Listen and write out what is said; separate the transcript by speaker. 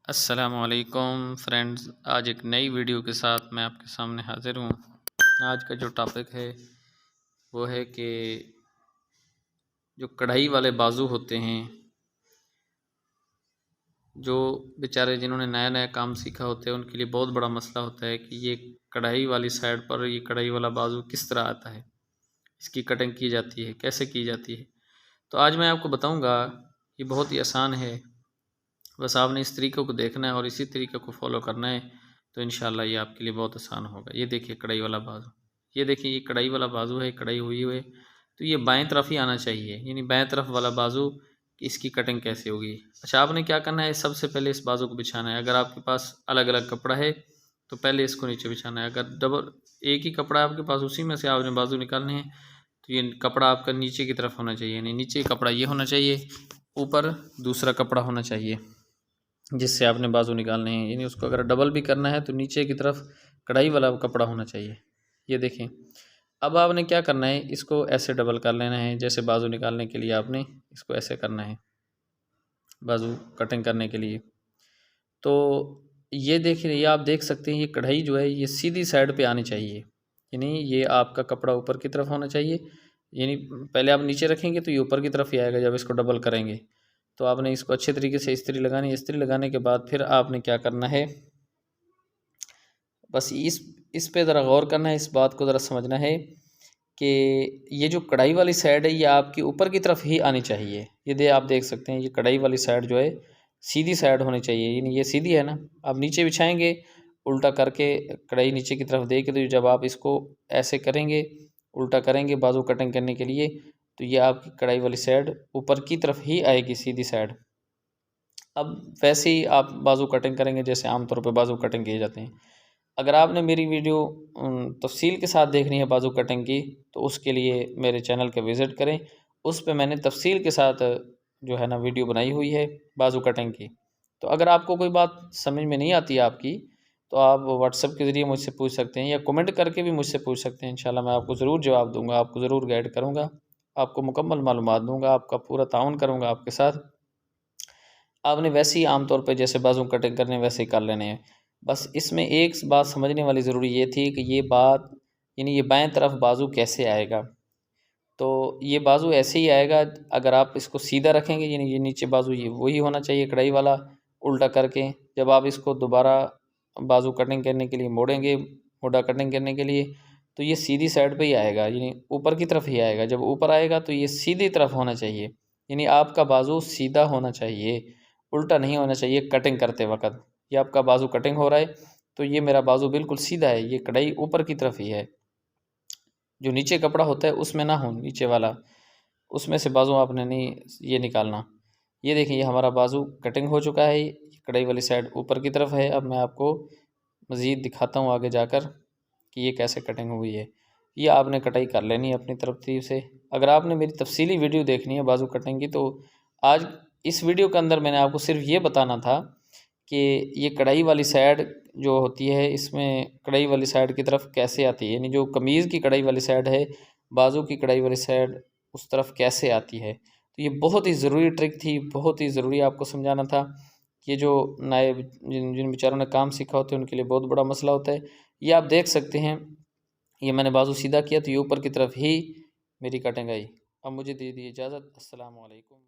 Speaker 1: अस्सलामुअलैकुम फ्रेंड्स, आज एक नई वीडियो के साथ मैं आपके सामने हाज़िर हूँ। आज का जो टॉपिक है वो है कि जो कढ़ाई वाले बाजू होते हैं, जो बेचारे जिन्होंने नया नया काम सीखा होता है उनके लिए बहुत बड़ा मसला होता है कि ये कढ़ाई वाली साइड पर ये कढ़ाई वाला बाजू किस तरह आता है, इसकी कटिंग की जाती है, कैसे की जाती है। तो आज मैं आपको बताऊँगा, ये बहुत ही आसान है। बस आपने इस तरीक़े को देखना है और इसी तरीक़े को फॉलो करना है, तो इंशाल्लाह ये आपके लिए बहुत आसान होगा। ये देखिए कढ़ाई वाला बाजू, ये देखिए ये कढ़ाई वाला बाजू है, कढ़ाई हुई हुई है, तो ये बाएं तरफ ही आना चाहिए, यानी बाएं तरफ वाला बाजू इसकी कटिंग कैसे होगी। अच्छा, आपने क्या करना है, सबसे पहले इस बाजू को बिछाना है। अगर आपके पास अलग अलग कपड़ा है तो पहले इसको नीचे बिछाना है। अगर डबल एक ही कपड़ा है आपके पास, उसी में से आपने बाजू निकालने हैं, तो ये कपड़ा आपका नीचे की तरफ होना चाहिए, यानी नीचे कपड़ा ये होना चाहिए, ऊपर दूसरा कपड़ा होना चाहिए जिससे आपने बाजू निकालने हैं। यानी उसको अगर डबल भी करना है तो नीचे की तरफ कढ़ाई वाला कपड़ा होना चाहिए। ये देखें, अब आपने क्या करना है, इसको ऐसे डबल कर लेना है। जैसे बाजू निकालने के लिए आपने इसको ऐसे करना है, बाजू कटिंग करने के लिए। तो ये देखिए, ये आप देख सकते हैं, ये कढ़ाई जो है ये सीधी साइड पे आनी चाहिए, यानी ये आपका कपड़ा ऊपर की तरफ होना चाहिए। यानी पहले आप नीचे रखेंगे तो ये ऊपर की तरफ ही आएगा जब इसको डबल करेंगे। तो आपने इसको अच्छे तरीके से इस्त्री लगानी है। इस्त्री लगाने के बाद फिर आपने क्या करना है, बस इस पे ज़रा गौर करना है, इस बात को ज़रा समझना है कि ये जो कढ़ाई वाली साइड है ये आपकी ऊपर की तरफ ही आनी चाहिए। ये आप देख सकते हैं, ये कढ़ाई वाली साइड जो है सीधी साइड होनी चाहिए, यानी ये सीधी है ना। आप नीचे बिछाएंगे उल्टा करके, कढ़ाई नीचे की तरफ दे के, तो जब आप इसको ऐसे करेंगे, उल्टा करेंगे बाजू कटिंग करने के लिए, तो ये आपकी कढ़ाई वाली साइड ऊपर की तरफ ही आएगी, सीधी साइड। अब वैसे ही आप बाजू कटिंग करेंगे जैसे आमतौर पे बाजू कटिंग किए जाते हैं। अगर आपने मेरी वीडियो तफ़सील के साथ देखनी है बाजू कटिंग की, तो उसके लिए मेरे चैनल के विज़िट करें। उस पे मैंने तफ़सील के साथ जो है ना वीडियो बनाई हुई है बाजू कटिंग की। तो अगर आपको कोई बात समझ में नहीं आती है आपकी, तो आप व्हाट्सएप के ज़रिए मुझसे पूछ सकते हैं या कमेंट करके भी मुझसे पूछ सकते हैं। इंशाल्लाह मैं आपको ज़रूर जवाब दूँगा, आपको ज़रूर गाइड करूँगा, आपको मुकम्मल मालूमात दूँगा, आपका पूरा ताउन करूँगा आपके साथ। आपने वैसे ही आम तौर पे जैसे बाजू कटिंग करने वैसे ही कर लेने हैं। बस इसमें एक बात समझने वाली ज़रूरी ये थी कि ये बात, यानी ये बाएं तरफ बाजू कैसे आएगा। तो ये बाजू ऐसे ही आएगा अगर आप इसको सीधा रखेंगे, यानी ये नीचे बाजू ये वही होना चाहिए कढ़ाई वाला, उल्टा करके जब आप इसको दोबारा बाजू कटिंग करने के लिए मोड़ेंगे, मोड़ा कटिंग करने के लिए, तो ये सीधी साइड पे ही आएगा, यानी ऊपर की तरफ ही आएगा। जब ऊपर आएगा तो ये सीधी तरफ होना चाहिए, यानी आपका बाजू सीधा होना चाहिए, उल्टा नहीं होना चाहिए कटिंग करते वक्त। ये आपका बाजू कटिंग हो रहा है तो ये मेरा बाजू बिल्कुल सीधा है, ये कढ़ाई ऊपर की तरफ ही है। जो नीचे कपड़ा होता है उसमें ना हो, नीचे वाला उसमें से बाजू आपने नहीं ये निकालना। ये देखिए, ये हमारा बाजू कटिंग हो चुका है, कढ़ाई वाली साइड ऊपर की तरफ है। अब मैं आपको मज़ीद दिखाता हूँ आगे जाकर कि ये कैसे कटिंग हुई है। ये आपने कटाई कर लेनी है अपनी तरफ से। अगर आपने मेरी तफसीली वीडियो देखनी है बाजू कटिंग की, तो आज इस वीडियो के अंदर मैंने आपको सिर्फ ये बताना था कि ये कढ़ाई वाली साइड जो होती है, इसमें कढ़ाई वाली साइड की तरफ कैसे आती है, यानी जो कमीज़ की कढ़ाई वाली साइड है, बाजू की कढ़ाई वाली साइड उस तरफ कैसे आती है। तो ये बहुत ही ज़रूरी ट्रिक थी, बहुत ही ज़रूरी आपको समझाना था। ये जो नए जिन जिन बेचारों ने काम सीखा होता है उनके लिए बहुत बड़ा मसला होता है। ये आप देख सकते हैं, ये मैंने बाजू सीधा किया तो ये ऊपर की तरफ ही मेरी कटिंग आई। अब मुझे दे दीजिए इजाज़त। अस्सलाम वालेकुम।